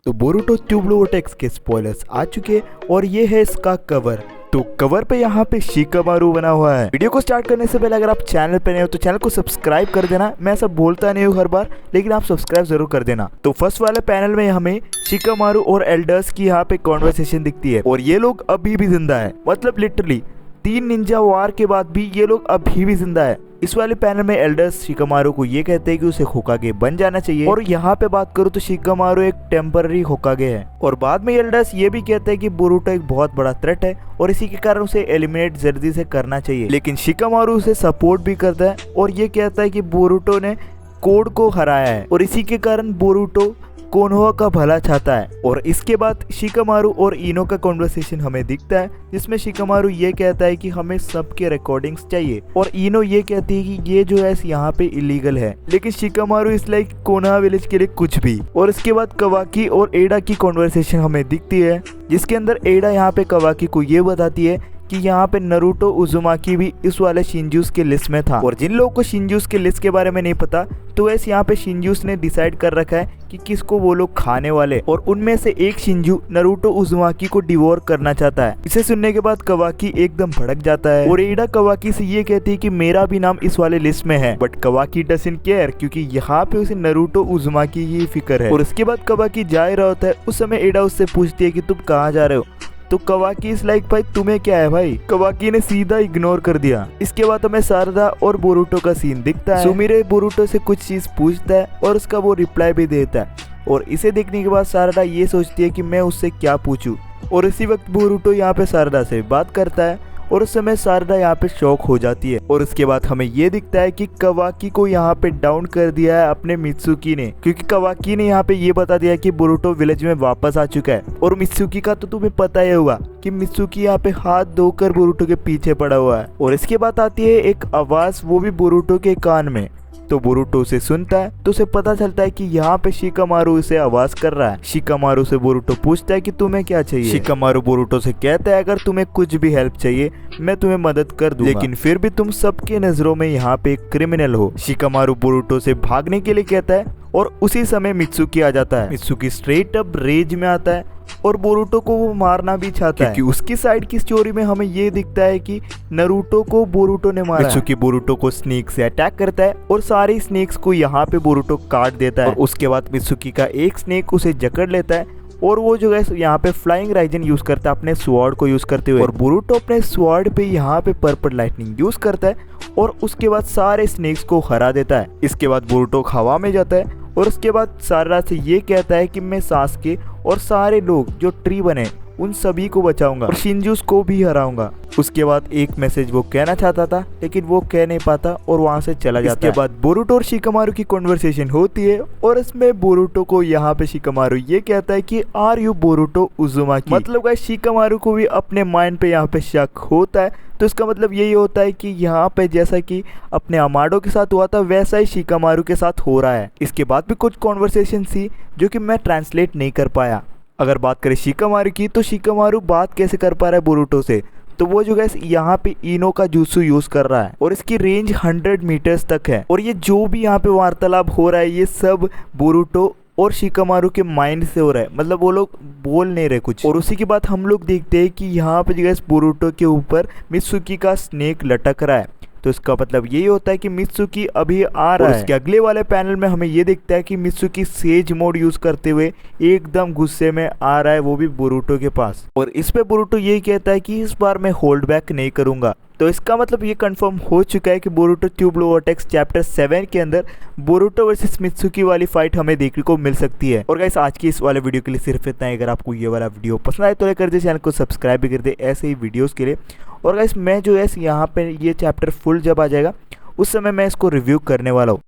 तो Boruto tube vortex के spoilers आ चुके हैं और ये है इसका कवर। तो कवर पे यहाँ पे शिकामारू बना हुआ है। वीडियो को स्टार्ट करने से पहले अगर आप चैनल पे नए हो तो चैनल को सब्सक्राइब कर देना। मैं ऐसा बोलता नहीं हूँ हर बार, लेकिन आप सब्सक्राइब जरूर कर देना। तो फर्स्ट वाले पैनल में हमें शिकामारू और एल्डर्स की यहाँ पे कॉन्वर्सेशन दिखती है और ये लोग अभी भी जिंदा है। मतलब लिटरली 3 निंजा वार के बाद भी ये लोग अभी भी जिंदा है। इस वाले पैनल में एल्डर्स शिकामारू को ये कहते हैं कि उसे होकागे बन जाना चाहिए। और यहाँ पे बात करूँ तो शिकामारू एक टेम्पररी होकागे है। और बाद में एल्डर्स ये भी कहते हैं कि बोरुटो एक बहुत बड़ा थ्रेट है और इसी के कारण उसे एलिमिनेट जल्दी से करना चाहिए। लेकिन शिकामारू उसे सपोर्ट भी करता है और ये कहता है कि बोरुटो ने कोड को हराया है और इसी के कारण बोरुटो कोनोहा का भला चाहता है। और इसके बाद शिकामारू और इनो का कॉन्वर्सेशन हमें दिखता है, जिसमें शिकामारू ये कहता है कि हमें सबके रिकॉर्डिंग्स चाहिए और इनो ये कहती है कि ये जो है यहाँ पे इलीगल है। लेकिन शिकामारू इस लाइक कोनोहा विलेज के लिए कुछ भी। और इसके बाद कवाकी और एडा की कॉन्वर्सेशन हमें दिखती है, जिसके अंदर एडा यहाँ पे कवाकी को ये बताती है कि यहाँ पे नारुतो उजुमाकी भी इस वाले शिंजूस के लिस्ट में था। और जिन लोगों को शिंजूस के लिस्ट के बारे में नहीं पता, तो ऐसे यहाँ पे शिंजूस ने डिसाइड कर रखा है कि किसको वो लोग खाने वाले, और उनमें से एक शिंजू नारुतो उजुमाकी को डिवोर करना चाहता है। इसे सुनने के बाद कवाकी एकदम भड़क जाता है और एडा कवाकी से ये कहती है कि मेरा भी नाम इस वाले लिस्ट में है। बट कवाकी डजंट केयर, क्योंकि यहाँ पे उसे नारुतो उजुमाकी की फिक्र है। और इसके बाद कवाकी जा रहा होता है, उस समय एडा उससे पूछती है कि तुम कहाँ जा रहे हो। तो कवाकी इस लाइक भाई तुम्हें क्या है भाई। कवाकी ने सीधा इग्नोर कर दिया। इसके बाद हमें सारदा और बोरुटो का सीन दिखता है। सुमिरे बोरुटो से कुछ चीज पूछता है और उसका वो रिप्लाई भी देता है। और इसे देखने के बाद सारदा ये सोचती है कि मैं उससे क्या पूछूं। और इसी वक्त बोरुटो यहाँ पे सारदा से बात करता है और उस समय सारदा यहाँ पे शॉक हो जाती है। और उसके बाद हमें ये दिखता है कि कवाकी को यहाँ पे डाउन कर दिया है अपने मित्सुकी ने, क्योंकि कवाकी ने यहाँ पे ये बता दिया कि बोरुटो विलेज में वापस आ चुका है। और मित्सुकी का तो तुम्हें पता ही होगा कि मित्सुकी यहाँ पे हाथ धोकर बोरुटो के पीछे पड़ा हुआ है। और इसके बाद आती है एक आवाज, वो भी बोरुटो के कान में। तो बोरुटो उसे सुनता है तो उसे पता चलता है कि यहाँ पे शिकामारू उसे आवाज कर रहा है। शिकामारू से बोरुटो पूछता है कि तुम्हें क्या चाहिए। शिकामारू बोरुटो से कहता है अगर तुम्हें कुछ भी हेल्प चाहिए मैं तुम्हें मदद कर दूंगा, लेकिन फिर भी तुम सबके नजरों में यहाँ पे एक क्रिमिनल हो। शिकामारू बोरुटो से भागने के लिए कहता है और उसी समय मित्सुकी आ जाता है। मित्सुकी स्ट्रेट अप रेज में आता है और बोरुटो को वो मारना भी चाहता है, क्योंकि उसकी साइड की स्टोरी में हमें ये दिखता है कि नारुतो को बोरुटो ने मारा। मित्सुकी बोरुटो को स्नेक से अटैक करता है और सारी स्नेक्स को यहाँ पे बोरुटो काट देता है। और उसके बाद मित्सुकी का एक स्नेक उसे जकड़ लेता है और वो जो है यहाँ पे फ्लाइंग राइजन यूज करता है अपने स्वॉर्ड को यूज करते हुए। और बोरुटो अपने स्वॉर्ड पे यहाँ पे पर्पल लाइटनिंग यूज करता है और उसके बाद सारे स्नेक्स को हरा देता है। इसके बाद बोरुटो हवा में जाता है और उसके बाद सारा से ये कहता है कि मैं सासके और सारे लोग जो ट्री बने उन सभी को बचाऊंगा और शिंजूस को भी हराऊंगा। उसके बाद एक मैसेज वो कहना चाहता था लेकिन वो कह नहीं पाता और वहां से चला जाता है। इसके बाद बोरुटो और शिकामारू की कॉन्वर्सेशन होती है और इसमें बोरुटो को यहाँ पे शिकामारू ये कहता है कि आर यू बोरुटो उजुमाकी। मतलब गाइस शिकामारू को भी अपने माइंड पे यहाँ पे शक होता है। तो इसका मतलब यही होता है कि यहाँ पे जैसा कि अपने अमाडो के साथ हुआ था वैसा ही शिकामारू के साथ हो रहा है। इसके बाद भी कुछ कॉन्वर्सेशन थी जो कि मैं ट्रांसलेट नहीं कर पाया। अगर बात करें शिकामारू की, तो शिकामारू बात कैसे कर पा रहा है बोरुटो से, तो वो जो गैस यहाँ पे इनो का जूसू यूज कर रहा है और इसकी रेंज 100 मीटर्स तक है। और ये जो भी यहाँ पे वार्तालाप हो रहा है ये सब बोरुटो और शिकामारू के माइंड से हो रहा है, मतलब वो लोग बोल नहीं रहे कुछ। और उसी के बाद हम लोग देखते हैं कि यहाँ पे गैस बोरुटो के ऊपर मित्सुकी का स्नेक लटक रहा है। तो इसका मतलब यही होता है कि मित्सुकी अभी आ रहा है। इसके अगले वाले पैनल में हमें ये दिखता है कि मित्सुकी सेज मोड यूज करते हुए एकदम गुस्से में आ रहा है, वो भी बोरुटो के पास। और इस पे बोरुटो यही कहता है कि इस बार मैं होल्ड बैक नहीं करूंगा। तो इसका मतलब ये कंफर्म हो चुका है कि बोरुटो ट्यूब वोर्टेक्स चैप्टर 7 के अंदर बोरुटो वर्सेस मित्सुकी वाली फाइट हमें देखने को मिल सकती है। और गाइस आज की इस वाले वीडियो के लिए सिर्फ इतना ही। अगर आपको ये वाला वीडियो पसंद आए तो कर दे, चैनल को सब्सक्राइब भी कर दे ऐसे ही वीडियोस के लिए। और गाइस मैं जो है यहाँ पे ये चैप्टर फुल जब आ जाएगा उस समय मैं इसको रिव्यू करने वाला हूँ।